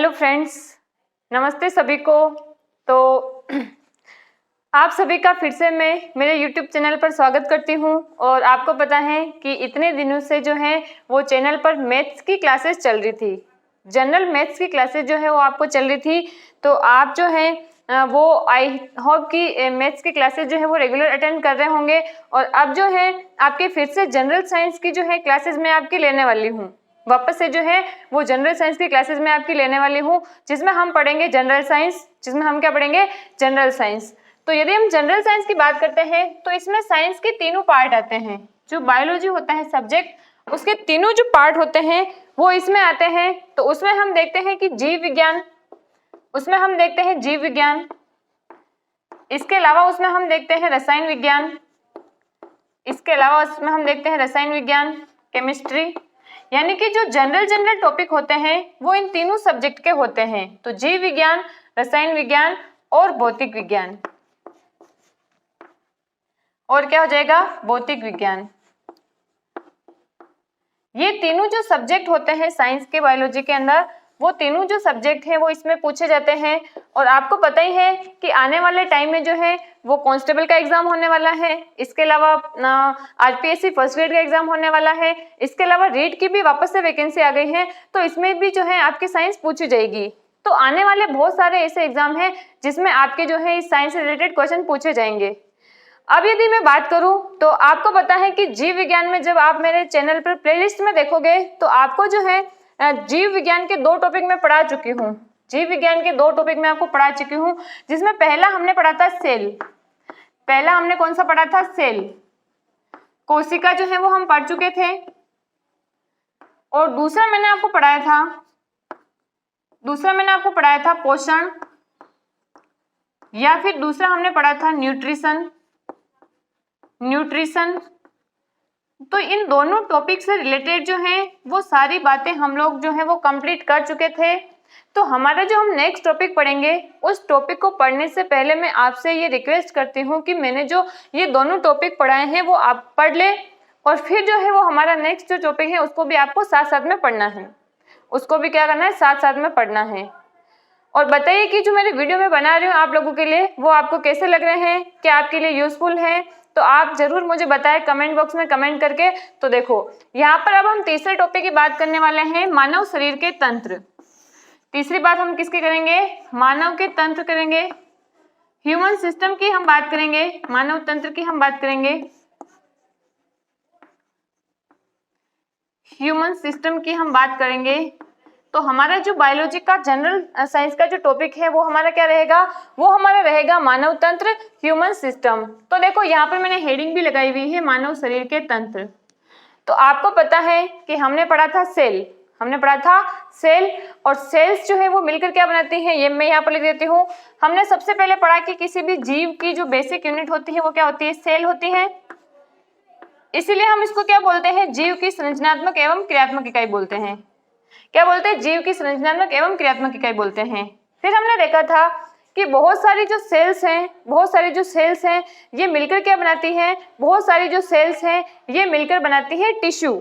Hello friends, नमस्ते सभी को। तो आप सभी का फिर से मैं मेरे YouTube चैनल पर स्वागत करती हूं। और आपको पता है कि इतने दिनों से जो है वो चैनल पर मैथ्स की क्लासेस चल रही थी, जनरल मैथ्स की क्लासेस जो है वो आपको चल रही थी। तो आप जो है वो आई होप कि मैथ्स की क्लासेस जो है वो रेगुलर अटेंड कर रहे होंगे। और अब जो है आपके फिर से जनरल साइंस की जो है क्लासेस मैं आपकी लेने वाली हूँ। वापस से जो है वो जनरल साइंस की क्लासेस में आपकी लेने वाली हूँ, जिसमें हम पढ़ेंगे जनरल साइंस। जिसमें हम क्या पढ़ेंगे? General science. तो यदि हम जनरल साइंस की बात करते हैं तो इसमें साइंस के तीनों पार्ट आते हैं। जो बायोलॉजी होता है सब्जेक्ट, उसके तीनों जो पार्ट होते हैं वो इसमें आते हैं। तो उसमें हम देखते हैं कि जीव विज्ञान, उसमें हम देखते हैं जीव विज्ञान। इसके अलावा उसमें हम देखते हैं रसायन विज्ञान। इसके अलावा उसमें हम देखते हैं रसायन विज्ञान, केमिस्ट्री। यानी कि जो जनरल टॉपिक होते हैं वो इन तीनों सब्जेक्ट के होते हैं। तो जीव विज्ञान, रसायन विज्ञान और भौतिक विज्ञान। और क्या हो जाएगा? भौतिक विज्ञान। ये तीनों जो सब्जेक्ट होते हैं साइंस के, बायोलॉजी के अंदर, वो तीनों जो सब्जेक्ट हैं वो इसमें पूछे जाते हैं। और आपको पता ही है कि आने वाले टाइम में जो है वो कांस्टेबल का एग्जाम होने वाला है। इसके अलावा आरपीएससी फर्स्ट ग्रेड का एग्जाम होने वाला है। इसके अलावा रीट की भी वापस से वैकेंसी आ गई है, तो इसमें भी जो है आपकी साइंस पूछी जाएगी। तो आने वाले बहुत सारे ऐसे एग्जाम हैं जिसमें आपके जो है इस साइंस से रिलेटेड क्वेश्चन पूछे जाएंगे। अब यदि मैं बात करूं तो आपको पता है कि जीव विज्ञान में जब आप मेरे चैनल पर प्लेलिस्ट में देखोगे तो आपको जो है जीव विज्ञान के 2 टॉपिक में पढ़ा चुकी हूँ। जीव विज्ञान के 2 टॉपिक में आपको पढ़ा चुकी हूँ, जिसमें पहला हमने पढ़ा था सेल। पहला हमने कौन सा पढ़ा था? सेल। कोशिका जो है वो हम पढ़ चुके थे। और दूसरा मैंने आपको पढ़ाया था पोषण, या फिर दूसरा हमने पढ़ा था न्यूट्रिशन। तो इन दोनों टॉपिक से रिलेटेड जो है वो सारी बातें हम लोग जो है वो कंप्लीट कर चुके थे। तो हमारा जो हम नेक्स्ट टॉपिक पढ़ेंगे, उस टॉपिक को पढ़ने से पहले मैं आपसे ये रिक्वेस्ट करती हूँ कि मैंने जो ये दोनों टॉपिक पढ़ाए हैं वो आप पढ़ ले। और फिर जो है वो हमारा नेक्स्ट जो टॉपिक है उसको भी आपको साथ साथ में पढ़ना है। उसको भी क्या करना है? साथ साथ में पढ़ना है। और बताइए कि जो मेरे वीडियो में बना रही हूँ आप लोगों के लिए, वो आपको कैसे लग रहे हैं, क्या आपके लिए यूजफुल है? तो आप जरूर मुझे बताएं कमेंट बॉक्स में कमेंट करके। तो देखो यहाँ पर अब हम तीसरे टॉपिक की बात करने वाले हैं, मानव शरीर के तंत्र। तीसरी बात हम किसकी करेंगे? मानव के तंत्र करेंगे। ह्यूमन सिस्टम की हम बात करेंगे, मानव तंत्र की हम बात करेंगे। ह्यूमन सिस्टम की हम बात करेंगे। तो हमारा जो बायोलॉजी का जनरल साइंस का जो टॉपिक है वो हमारा क्या रहेगा? वो हमारा रहेगा मानव तंत्र, ह्यूमन सिस्टम। तो देखो यहाँ पर मैंने हेडिंग भी लगाई हुई है, मानव शरीर के तंत्र। तो आपको पता है कि हमने पढ़ा था सेल। और सेल्स जो है वो मिलकर क्या बनाती हैं, ये मैं यहाँ पर लिख देती हूँ। हमने सबसे पहले पढ़ा कि किसी भी जीव की जो बेसिक यूनिट होती है वो क्या होती है? सेल होती है। इसीलिए हम इसको क्या बोलते हैं? जीव की संरचनात्मक एवं क्रियात्मक इकाई बोलते हैं। क्या बोलते हैं? जीव की संरचनात्मक एवं क्रियात्मक इकाई बोलते हैं। फिर हमने देखा था कि बहुत सारी जो सेल्स हैं ये मिलकर क्या बनाती हैं? बहुत सारी जो सेल्स हैं ये मिलकर बनाती है टिश्यू।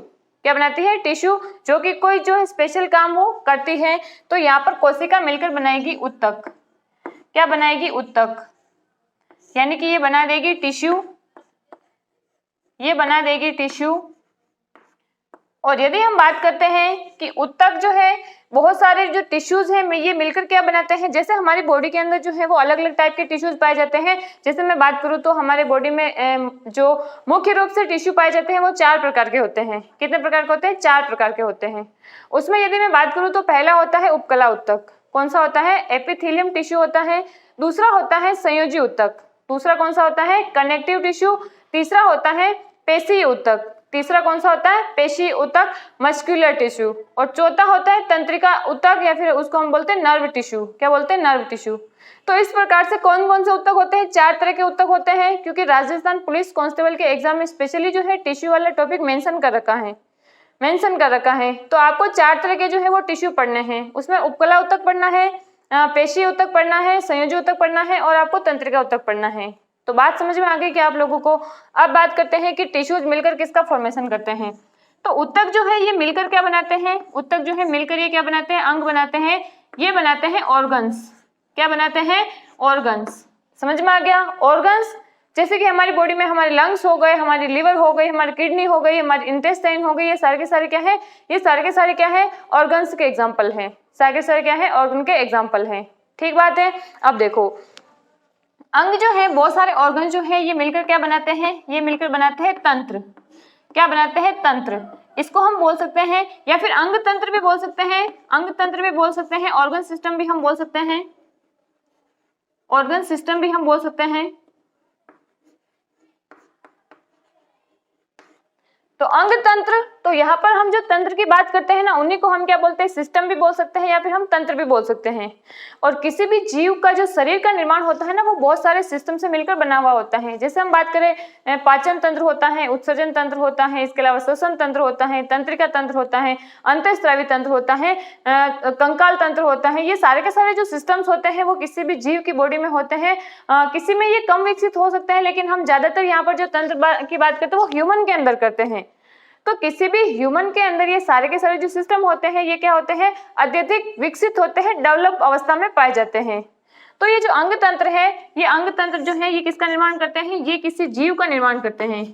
क्या बनाती है? टिश्यू, जो कि कोई जो है स्पेशल काम वो करती है। तो यहाँ पर कोशिका मिलकर बनाएगी उत्तक। क्या बनाएगी? उत्तक। यानी कि ये बना देगी टिश्यू। और यदि हम बात करते हैं कि उत्तक जो है, बहुत सारे जो टिश्यूज हैं ये मिलकर क्या बनाते हैं? जैसे हमारी बॉडी के अंदर जो है वो अलग अलग टाइप के टिश्यूज पाए जाते हैं। जैसे मैं बात करूं तो हमारे बॉडी में जो मुख्य रूप से टिश्यू पाए जाते हैं वो 4 प्रकार के होते हैं। कितने प्रकार के होते हैं? 4 प्रकार के होते हैं। उसमें यदि मैं बात करूं तो पहला होता है उपकला उत्तक। कौन सा होता है? एपिथेलियम टिश्यू होता है। दूसरा होता है संयोजी उत्तक। दूसरा कौन सा होता है? Connective tissue. तीसरा होता है पेशीय उत्तक। तीसरा कौन सा होता है? पेशीय उत्तक, मस्कुलर टिश्यू। और चौथा होता है तंत्रिका उत्तक, या फिर उसको हम बोलते हैं नर्व टिश्यू। क्या बोलते हैं? Nerve tissue. तो इस प्रकार से कौन कौन से उत्तक होते हैं? 4 तरह के उत्तक होते हैं, क्योंकि राजस्थान पुलिस कांस्टेबल के एग्जाम में स्पेशली जो है टिश्यू वाला टॉपिक मेंशन कर रखा है। तो आपको 4 तरह के जो है वो टिश्यू पढ़ने हैं। उसमें उपकला उत्तक पढ़ना है, पेशीय उत्तक पढ़ना है, संयोजी उत्तक पढ़ना है और आपको तंत्रिका उत्तक पढ़ना है। तो बात समझ में आ गई क्या आप लोगों को? अब बात करते हैं कि टिश्यूज मिलकर किसका फॉर्मेशन करते हैं। तो उत्तक जो है ये मिलकर क्या बनाते हैं? उत्तक जो है मिलकर ये क्या बनाते हैं? अंग बनाते हैं। ये बनाते हैं ऑर्गन्स। क्या बनाते हैं? ऑर्गन्स। समझ में आ गया? ऑर्गन्स जैसे कि हमारी बॉडी में हमारे लंग्स हो गए, हमारी लिवर हो गई, हमारी किडनी हो गई, हमारी इंटेस्टाइन हो गई, ये सारे के सारे क्या है? ये सारे के सारे क्या है? ऑर्गन्स के एग्जाम्पल हैं। सारे के सारे क्या है? ऑर्गन के एग्जाम्पल हैं। ठीक बात है। अब देखो, अंग जो है, बहुत सारे ऑर्गन जो है ये मिलकर क्या बनाते हैं? ये मिलकर बनाते हैं तंत्र। क्या बनाते हैं? तंत्र। इसको हम बोल सकते हैं या फिर अंग तंत्र भी बोल सकते हैं, अंग तंत्र भी बोल सकते हैं, ऑर्गन सिस्टम भी हम बोल सकते हैं, ऑर्गन सिस्टम भी हम बोल सकते हैं। तो अंग तंत्र, तो यहाँ पर हम जो तंत्र की बात करते हैं ना, उन्हीं को हम क्या बोलते हैं? सिस्टम भी बोल सकते हैं या फिर हम तंत्र भी बोल सकते हैं। और किसी भी जीव का जो शरीर का निर्माण होता है ना, वो बहुत सारे सिस्टम से मिलकर बना हुआ होता है। जैसे हम बात करें, पाचन तंत्र होता है, उत्सर्जन तंत्र होता है, इसके अलावा श्वसन तंत्र होता है, तंत्रिका तंत्र होता है, अंतःस्रावी तंत्र होता है, कंकाल तंत्र होता है। ये सारे के सारे जो सिस्टम्स होते हैं वो किसी भी जीव की बॉडी में होते हैं। किसी में ये कम विकसित हो सकते हैं, लेकिन हम ज्यादातर यहाँ पर जो तंत्र की बात करते हैं वो ह्यूमन के अंदर करते हैं। तो किसी भी ह्यूमन के अंदर ये सारे के सारे जो सिस्टम होते हैं ये क्या होते हैं? अत्यधिक विकसित होते हैं, डेवलप अवस्था में पाए जाते हैं। तो ये जो अंग तंत्र है, ये अंग तंत्र जो है ये किसका निर्माण करते हैं? ये किसी जीव का निर्माण करते हैं।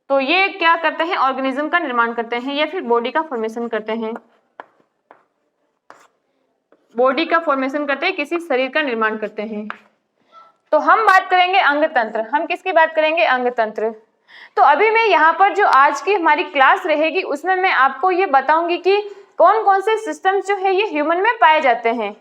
तो ये क्या करते हैं? ऑर्गेनिज्म का निर्माण करते हैं या फिर बॉडी का फॉर्मेशन करते हैं। बॉडी का फॉर्मेशन करते हैं, किसी शरीर का निर्माण करते हैं। तो हम बात करेंगे अंग तंत्र। हम किसकी बात करेंगे? अंग तंत्र। तो अभी मैं यहाँ पर जो आज की हमारी क्लास रहेगी उसमें मैं आपको ये बताऊंगी कि कौन कौन से सिस्टम्स जो है ये ह्यूमन में पाए जाते हैं।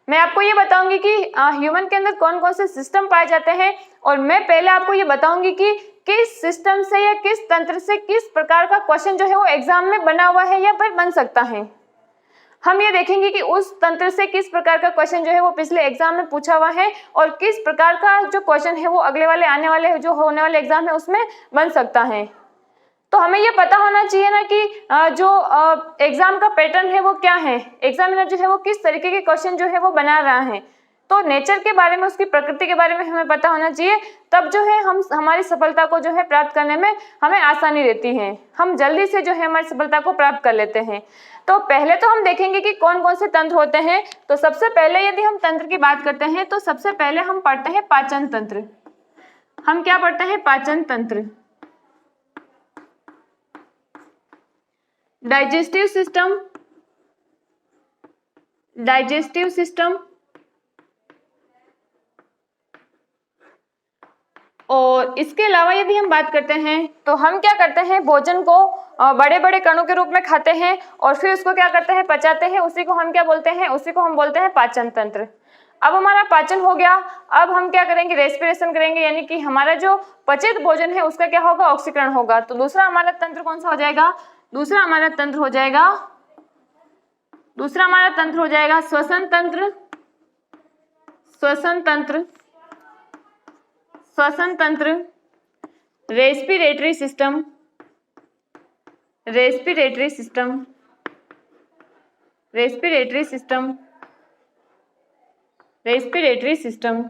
मैं आपको ये बताऊंगी कि ह्यूमन के अंदर कौन कौन से सिस्टम पाए जाते हैं, और मैं पहले आपको ये बताऊंगी कि किस सिस्टम से या किस तंत्र से किस प्रकार का क्वेश्चन जो है वो एग्जाम में बना हुआ है या फिर बन सकता है। हम ये देखेंगे कि उस तंत्र से किस प्रकार का क्वेश्चन जो है वो पिछले एग्जाम में पूछा हुआ है और किस प्रकार का जो क्वेश्चन है वो अगले वाले आने वाले जो होने वाले एग्जाम है उसमें बन सकता है। तो हमें ये पता होना चाहिए ना कि जो एग्जाम का पैटर्न है वो क्या है, एग्जामिनर जो है वो किस तरीके के क्वेश्चन जो है वो बना रहा है। तो नेचर के बारे में, उसकी प्रकृति के बारे में हमें पता होना चाहिए, तब जो है हम हमारी सफलता को जो है प्राप्त करने में हमें आसानी रहती है, हम जल्दी से जो है हमारी सफलता को प्राप्त कर लेते हैं। तो पहले तो हम देखेंगे कि कौन कौन से तंत्र होते हैं। तो सबसे पहले यदि हम तंत्र की बात करते हैं तो सबसे पहले हम पढ़ते हैं पाचन तंत्र। हम क्या पढ़ते हैं? पाचन तंत्र। डाइजेस्टिव सिस्टम, डाइजेस्टिव सिस्टम, और इसके अलावा यदि हम बात करते हैं तो हम क्या करते हैं? भोजन को बड़े बड़े कणों के रूप में खाते हैं और फिर उसको क्या करते हैं? पचाते हैं। उसी को हम क्या बोलते हैं? उसी को हम बोलते हैं पाचन तंत्र। अब हमारा पाचन हो गया, अब हम क्या करेंगे? रेस्पिरेशन करेंगे, यानी कि हमारा जो पचित भोजन है उसका क्या होगा? ऑक्सीकरण होगा। तो दूसरा हमारा तंत्र कौन सा हो जाएगा? दूसरा हमारा तंत्र हो जाएगा, दूसरा हमारा तंत्र हो जाएगा श्वसन तंत्र। श्वसन तंत्र, श्वसन तंत्र, respiratory system, respiratory system, respiratory system, respiratory system.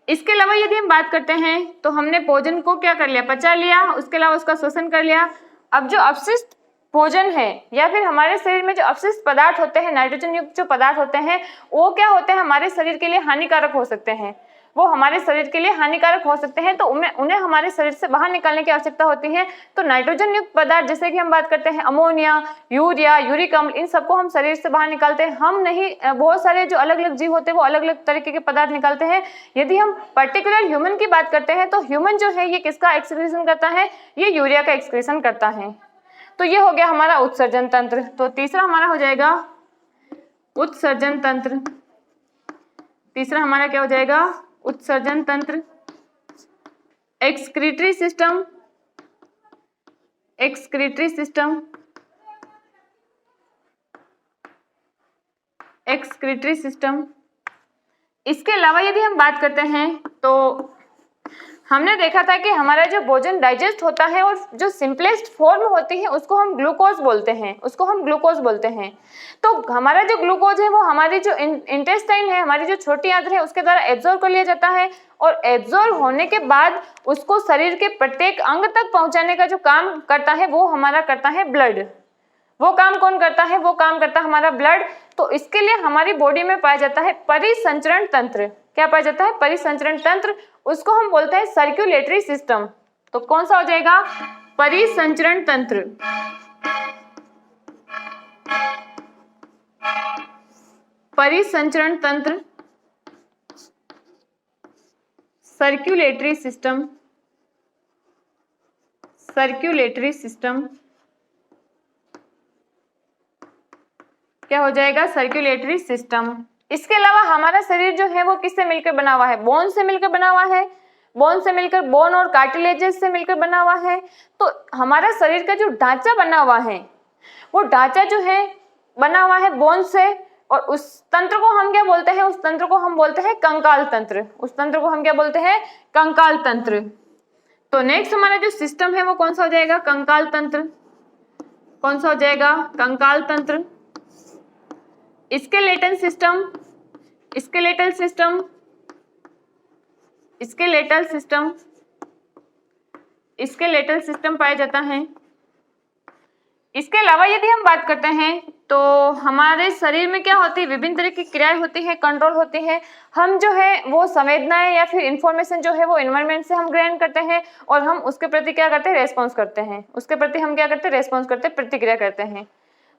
इसके अलावा यदि हम बात करते हैं तो हमने भोजन को क्या कर लिया? पचा लिया, उसके अलावा उसका शोषण कर लिया। अब जो अपशिष्ट भोजन है या फिर हमारे शरीर में जो अपशिष्ट पदार्थ होते हैं, नाइट्रोजन युक्त जो पदार्थ होते हैं, वो क्या होते हैं? हमारे शरीर के लिए हानिकारक हो सकते हैं, वो हमारे शरीर के लिए हानिकारक हो सकते हैं। तो उन्हें हमारे शरीर से बाहर निकालने की आवश्यकता होती है। तो नाइट्रोजन युक्त पदार्थ जैसे कि हम बात करते हैं अमोनिया, यूरिया, यूरिक अम्ल, इन सबको हम शरीर से बाहर निकालते हैं। हम नहीं, बहुत सारे जो अलग अलग जीव होते हैं वो अलग अलग तरीके के पदार्थ निकालते हैं। यदि हम पर्टिकुलर ह्यूमन की बात करते हैं तो ह्यूमन जो है ये किसका एक्सक्रीशन करता है? ये यूरिया का एक्सक्रीशन करता है। तो ये हो गया हमारा उत्सर्जन तंत्र। तो तीसरा हमारा हो जाएगा उत्सर्जन तंत्र। तीसरा हमारा क्या हो जाएगा? उत्सर्जन तंत्र। Excretory system, excretory system, excretory system. इसके अलावा यदि हम बात करते हैं तो हमने देखा था कि हमारा जो भोजन डाइजेस्ट होता है और जो सिंपलेस्ट फॉर्म होती है उसको हम ग्लूकोज बोलते हैं, उसको हम ग्लूकोज बोलते हैं। तो हमारा जो ग्लूकोज है वो हमारी जो इंटेस्टाइन है, हमारी जो छोटी आंत है, उसके द्वारा एब्जॉर्ब कर लिया जाता है और एब्जॉर्ब होने के बाद उसको शरीर के प्रत्येक अंग तक पहुंचाने का जो काम करता है वो हमारा करता है ब्लड। वो काम कौन करता है? वो काम करता है हमारा ब्लड। तो इसके लिए हमारी बॉडी में पाया जाता है परिसंचरण तंत्र। क्या पाया जाता है? परिसंचरण तंत्र। उसको हम बोलते हैं सर्कुलेटरी सिस्टम। तो कौन सा हो जाएगा? परिसंचरण तंत्र। परिसंचरण तंत्र, सर्कुलेटरी सिस्टम, सर्कुलेटरी सिस्टम क्या हो जाएगा? Circulatory system. इसके अलावा हमारा शरीर जो है वो किससे मिलकर बना हुआ है? बोन से मिलकर बना हुआ है। बोन से मिलकर, बोन और कार्टिलेजेस से मिलकर बना हुआ है। तो हमारा शरीर का जो ढांचा बना हुआ है, वो ढांचा जो है बना हुआ है बोन से, और उस तंत्र को हम क्या बोलते हैं? उस तंत्र को हम बोलते हैं कंकाल तंत्र। उस तंत्र को हम क्या बोलते हैं? कंकाल तंत्र। तो नेक्स्ट हमारा जो सिस्टम है वो कौन सा हो जाएगा? कंकाल तंत्र। कौन सा हो जाएगा? कंकाल तंत्र। Skeletal system, skeletal system, skeletal system, skeletal system पाया जाता है। इसके अलावा यदि हम बात करते हैं तो हमारे शरीर में क्या होती है? विभिन्न तरह की क्रियाएं होती है, कंट्रोल होती है। हम जो है वो संवेदनाएं या फिर इंफॉर्मेशन जो है वो एनवायरनमेंट से हम ग्रहण करते हैं और हम उसके प्रति क्या करते हैं? रेस्पॉन्स करते हैं। उसके प्रति हम क्या करते हैं? रेस्पॉन्स करते हैं, प्रतिक्रिया करते हैं।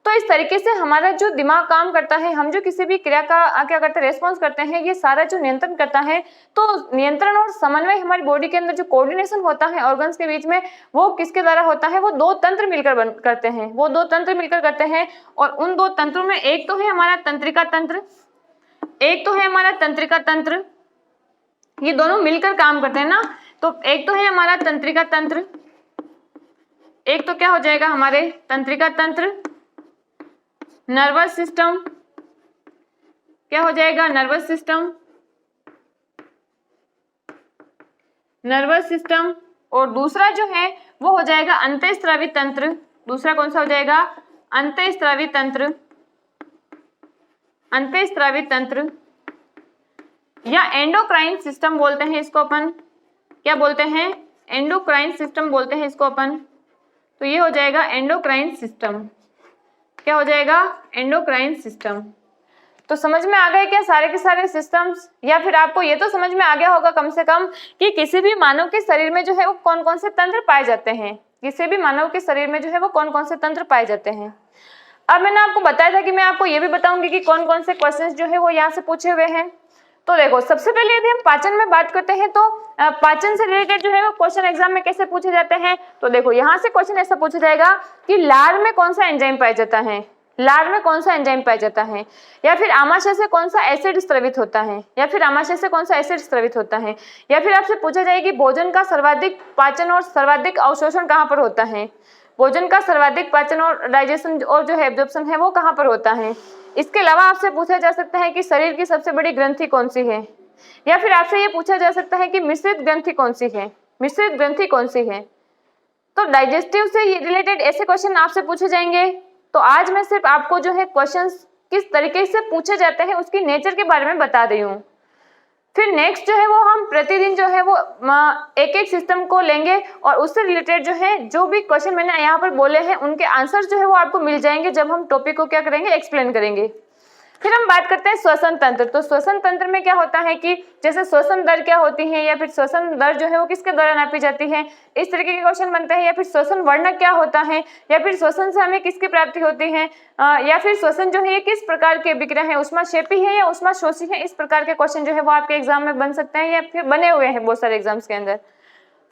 तो इस तरीके से हमारा जो दिमाग काम करता है, हम जो किसी भी क्रिया का क्या करते हैं? रेस्पॉन्स करते हैं, ये सारा जो नियंत्रण करता है। तो नियंत्रण और समन्वय हमारी बॉडी के अंदर जो कोऑर्डिनेशन होता है ऑर्गन्स के बीच में, वो किसके द्वारा होता है? वो दो तंत्र मिलकर करते हैं। वो दो तंत्र मिलकर करते हैं। और उन दो तंत्रों में एक तो है हमारा तंत्रिका तंत्र, एक तो है हमारा तंत्रिका तंत्र। ये दोनों मिलकर काम करते हैं ना। तो एक तो है हमारा तंत्रिका तंत्र, एक तो क्या हो जाएगा? हमारे तंत्रिका तंत्र। नर्वस सिस्टम क्या हो जाएगा? Nervous system, nervous system. और दूसरा जो है वो हो जाएगा अंतःस्रावी तंत्र। दूसरा कौन सा हो जाएगा? अंतःस्रावी तंत्र, अंतःस्रावी तंत्र या एंडोक्राइन सिस्टम बोलते हैं इसको अपन। क्या बोलते हैं? एंडोक्राइन सिस्टम बोलते हैं इसको अपन। तो ये हो जाएगा एंडोक्राइन सिस्टम। क्या हो जाएगा? Endocrine system. तो समझ में आ गए क्या सारे के सारे सिस्टम्स? या फिर आपको ये तो समझ में आ गया होगा कम से कम कि किसी भी मानव के शरीर में जो है वो कौन कौन से तंत्र पाए जाते हैं। किसी भी मानव के शरीर में जो है वो कौन कौन से तंत्र पाए जाते हैं। अब मैंने आपको बताया था कि मैं आपको ये भी बताऊंगी कि कौन कौन से क्वेश्चंस जो है वो यहाँ से पूछे हुए हैं। तो देखो, सबसे पहले यदि हम पाचन में बात करते हैं तो पाचन से रिलेटेड जो है वो क्वेश्चन एग्जाम में कैसे पूछे जाते हैं। तो देखो, यहाँ से क्वेश्चन ऐसा पूछा जाएगा कि लार में कौन सा एंजाइम पाया जाता है, लार में कौन सा एंजाइम पाया जाता है, या फिर आमाशय से कौन सा एसिड स्रावित होता है, या फिर आमाशय से कौन सा एसिड स्रावित होता है, या फिर आपसे पूछा जाए कि भोजन का सर्वाधिक पाचन और सर्वाधिक अवशोषण कहाँ पर होता है, भोजन का सर्वाधिक पाचन और डाइजेशन और जो है एब्जॉर्प्शन है वो कहाँ पर होता है। इसके अलावा आपसे पूछा जा सकता है कि शरीर की सबसे बड़ी ग्रंथि कौन सी है, या फिर आपसे ये पूछा जा सकता है कि मिश्रित ग्रंथि कौन सी है, मिश्रित ग्रंथि कौन सी है। तो डाइजेस्टिव से रिलेटेड ऐसे क्वेश्चन आपसे पूछे जाएंगे। तो आज मैं सिर्फ आपको जो है क्वेश्चंस किस तरीके से पूछे जाते हैं उसकी नेचर के बारे में बता रही हूँ। फिर नेक्स्ट जो है वो हम प्रतिदिन जो है वो एक एक सिस्टम को लेंगे और उससे रिलेटेड जो है जो भी क्वेश्चन मैंने यहाँ पर बोले हैं उनके आंसर जो है वो आपको मिल जाएंगे जब हम टॉपिक को क्या करेंगे, एक्सप्लेन करेंगे। फिर हम बात करते हैं श्वसन तंत्र। तो श्वसन तंत्र में क्या होता है कि जैसे श्वसन दर क्या होती है, या फिर श्वसन दर जो है वो किसके द्वारा नापी जाती है, इस तरीके के क्वेश्चन बनते हैं। या फिर श्वसन वर्णक क्या होता है, या फिर श्वसन से हमें किसकी प्राप्ति होती है, या फिर श्वसन जो है ये किस प्रकार के विक्रिया है, ऊष्माक्षेपी है या ऊष्माशोषी है। इस प्रकार के क्वेश्चन जो है वो आपके एग्जाम में बन सकते हैं या फिर बने हुए हैं बहुत सारे एग्जाम्स के अंदर।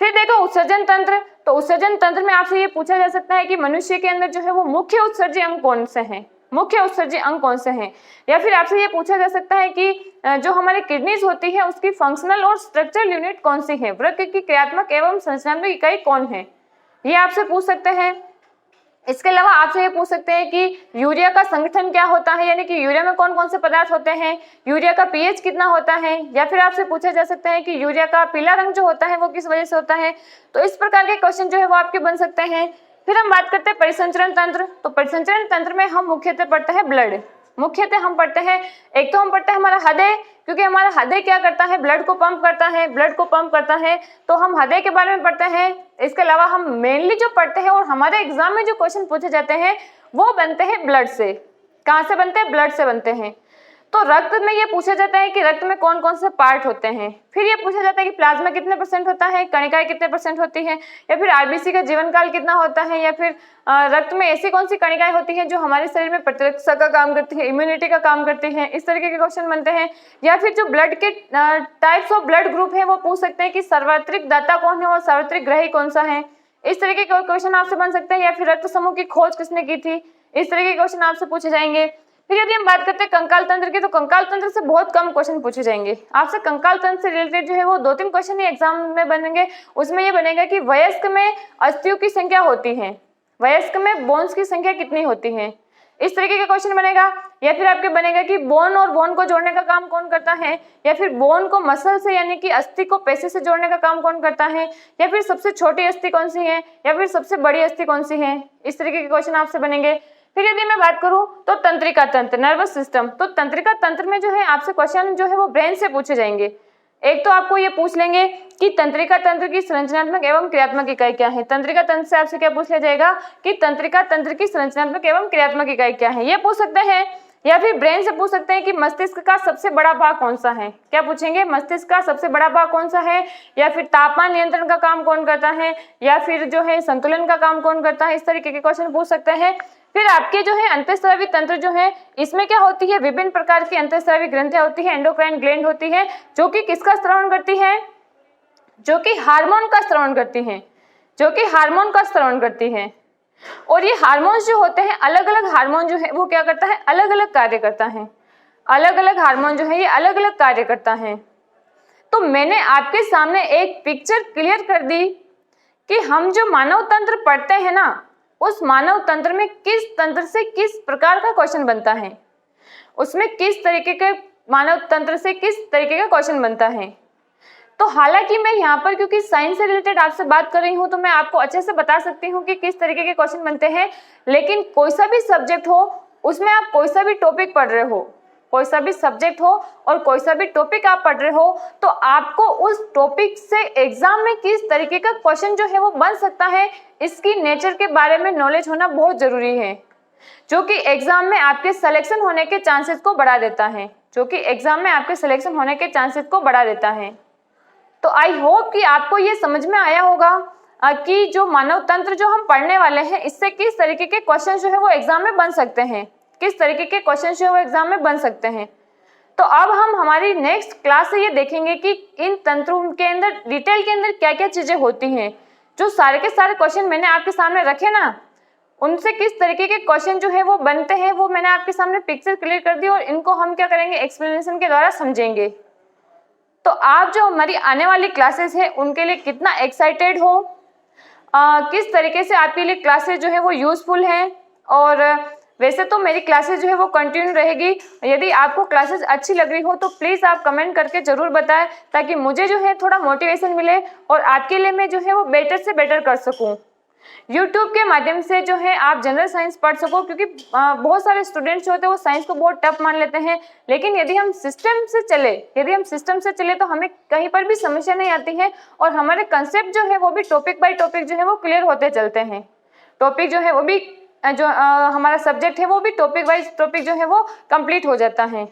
फिर देखो उत्सर्जन तंत्र। तो उत्सर्जन तंत्र में आपसे ये पूछा जा सकता है कि मनुष्य के अंदर जो है वो मुख्य उत्सर्जी अंग कौन से हैं, मुख्य उत्सर्जी अंग कौन से हैं। या फिर आपसे ये पूछा जा सकता है कि जो हमारी किडनीज होती है उसकी फंक्शनल और स्ट्रक्चरल यूनिट कौन सी है, वृक्क की क्रियात्मक एवं संरचनात्मक इकाई कौन है, ये आपसे पूछ सकते हैं। इसके अलावा आपसे ये पूछ सकते हैं कि यूरिया का संगठन क्या होता है, यानी कि यूरिया में कौन कौन से पदार्थ होते हैं, यूरिया का पीएच कितना होता है। या फिर आपसे पूछा जा सकता है कि यूरिया का पीला रंग जो होता है वो किस वजह से होता है। तो इस प्रकार के क्वेश्चन जो है वो आपके बन सकते हैं। फिर हम बात करते हैं परिसंचरण तंत्र। तो परिसंचरण तंत्र में हम मुख्यतः पढ़ते हैं ब्लड। मुख्यतः हम पढ़ते हैं, एक तो हम पढ़ते हैं हमारा हृदय, क्योंकि हमारा हृदय क्या करता है, ब्लड को पंप करता है, ब्लड को पंप करता है, तो हम हृदय के बारे में पढ़ते हैं। इसके अलावा हम मेनली जो पढ़ते हैं और हमारे एग्जाम में जो क्वेश्चन पूछे जाते हैं वो बनते हैं ब्लड से। कहाँ से बनते हैं? ब्लड से बनते हैं। तो रक्त में ये पूछा जाता है कि रक्त में कौन कौन से पार्ट होते हैं, फिर ये पूछा जाता है कि प्लाज्मा कितने % होता है, कणिकाएं कितने % होती हैं, या फिर आरबीसी का जीवन काल कितना होता है, या फिर रक्त में ऐसी कौन सी कणिकाएं होती हैं जो हमारे शरीर में प्रतिरक्षा का काम करती है, इम्यूनिटी का काम करती है, इस तरीके के क्वेश्चन बनते हैं। या फिर जो ब्लड के टाइप्स ऑफ ब्लड ग्रुप है वो पूछ सकते हैं कि सार्वत्रिक दाता कौन है और सार्वत्रिक ग्रही कौन सा है, इस तरीके के क्वेश्चन आपसे बन सकते हैं। या फिर रक्त समूह की खोज किसने की थी, इस तरीके के क्वेश्चन आपसे पूछे जाएंगे। फिर यदि हम बात करते हैं कंकाल तंत्र की, तो कंकाल तंत्र से बहुत कम क्वेश्चन पूछे जाएंगे आपसे। कंकाल तंत्र से रिलेटेड जो है वो 2-3 क्वेश्चन ही एग्जाम में बनेंगे। उसमें ये बनेगा कि वयस्क में अस्थियों की संख्या होती है, वयस्क में बोन्स की संख्या कितनी होती है, इस तरीके का क्वेश्चन बनेगा। या फिर आपके बनेगा कि बोन और बोन को जोड़ने का काम कौन करता है, या फिर बोन को मसल से यानी कि अस्थि को पेशी से जोड़ने का काम कौन करता है, या फिर सबसे छोटी अस्थि कौन सी है, या फिर सबसे बड़ी अस्थि कौन सी है, इस तरीके के क्वेश्चन आपसे बनेंगे। फिर यदि मैं बात करूं तो तंत्रिका तंत्र, नर्वस सिस्टम, तो तंत्रिका तंत्र में जो है आपसे क्वेश्चन जो है वो ब्रेन से पूछे जाएंगे। एक तो आपको ये पूछ लेंगे कि तंत्रिका तंत्र की संरचनात्मक एवं क्रियात्मक इकाई क्या है। तंत्रिका तंत्र से आपसे क्या पूछ लिया जाएगा कि तंत्रिका तंत्र की संरचनात्मक एवं क्रियात्मक इकाई क्या है, ये पूछ सकते हैं। या फिर ब्रेन से पूछ सकते हैं कि मस्तिष्क का सबसे बड़ा भाग कौन सा है, क्या पूछेंगे, मस्तिष्क का सबसे बड़ा भाग कौन सा है, या फिर तापमान नियंत्रण का काम कौन करता है, या फिर जो है संतुलन का काम कौन करता है, इस तरीके के क्वेश्चन पूछ सकते हैं। फिर आपके जो है अंतःस्रावी तंत्र जो है, इसमें क्या होती है, विभिन्न प्रकार की अंतःस्रावी ग्रंथियां होती है, एंडोक्राइन ग्लैंड होती है, जो कि किसका स्रावन करती है, जो कि हार्मोन का स्रावन करती है, जो कि हार्मोन का स्रावन करती है। और ये हार्मोन्स जो होते हैं, अलग अलग हार्मोन जो है वो क्या करता है, अलग अलग कार्य करता है, अलग अलग हार्मोन जो है ये अलग अलग कार्य करता है। तो मैंने आपके सामने एक पिक्चर क्लियर कर दी कि हम जो मानव तंत्र पढ़ते हैं ना, उस मानव तंत्र में किस तंत्र से किस प्रकार का क्वेश्चन बनता है, उसमें किस तरीके के मानव तंत्र से किस तरीके का क्वेश्चन बनता है। तो हालांकि मैं यहाँ पर क्योंकि साइंस से रिलेटेड आपसे बात कर रही हूँ तो मैं आपको अच्छे से बता सकती हूँ कि किस तरीके के क्वेश्चन बनते हैं, लेकिन कोई सा भी सब्जेक्ट हो, उसमें आप कोई सा भी टॉपिक पढ़ रहे हो, कोई सा भी सब्जेक्ट हो और कोई सा भी टॉपिक आप पढ़ रहे हो, तो आपको उस टॉपिक से एग्जाम में किस तरीके का क्वेश्चन जो है वो बन सकता है, इसकी नेचर के बारे में नॉलेज होना बहुत जरूरी है, जो कि एग्जाम में आपके सिलेक्शन होने के चांसेस को बढ़ा देता है, जो कि एग्जाम में आपके सिलेक्शन होने के चांसेस को बढ़ा देता है। तो आई होप कि आपको ये समझ में आया होगा कि जो मानव तंत्र जो हम पढ़ने वाले हैं, इससे किस तरीके के क्वेश्चन जो है वो एग्जाम में बन सकते हैं, किस तरीके के क्वेश्चन जो है वो एग्जाम में बन सकते हैं। तो अब हम हमारी नेक्स्ट क्लास से ये देखेंगे कि इन तंत्रों के अंदर डिटेल के अंदर क्या क्या चीजें होती हैं। जो सारे के सारे क्वेश्चन मैंने आपके सामने रखे ना, उनसे किस तरीके के क्वेश्चन जो है वो बनते हैं, वो मैंने आपके सामने पिक्चर क्लियर कर दी और इनको हम क्या करेंगे, एक्सप्लेनेशन के द्वारा समझेंगे। तो आप जो हमारी आने वाली क्लासेस है उनके लिए कितना एक्साइटेड हो, किस तरीके से आपके लिए क्लासेस जो है वो यूजफुल हैं। और वैसे तो मेरी क्लासेस जो है वो कंटिन्यू रहेगी। यदि आपको क्लासेस अच्छी लग रही हो तो प्लीज़ आप कमेंट करके ज़रूर बताएं, ताकि मुझे जो है थोड़ा मोटिवेशन मिले और आपके लिए मैं जो है वो बेटर से बेटर कर सकूं। यूट्यूब के माध्यम से जो है आप जनरल साइंस पढ़ सको, क्योंकि बहुत सारे स्टूडेंट्स जो होते हैं वो साइंस को बहुत टफ मान लेते हैं, लेकिन यदि हम सिस्टम से चले तो हमें कहीं पर भी समस्या नहीं आती है और हमारे कंसेप्ट जो है वो भी टॉपिक बाय टॉपिक जो है वो क्लियर होते चलते हैं। टॉपिक जो है वो भी जो हमारा सब्जेक्ट है वो भी टॉपिक वाइज टॉपिक जो है वो कंप्लीट हो जाता है।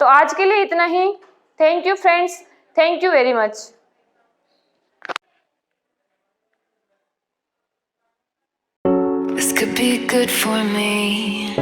तो आज के लिए इतना ही। Thank you friends, thank you very much. This could be good for me.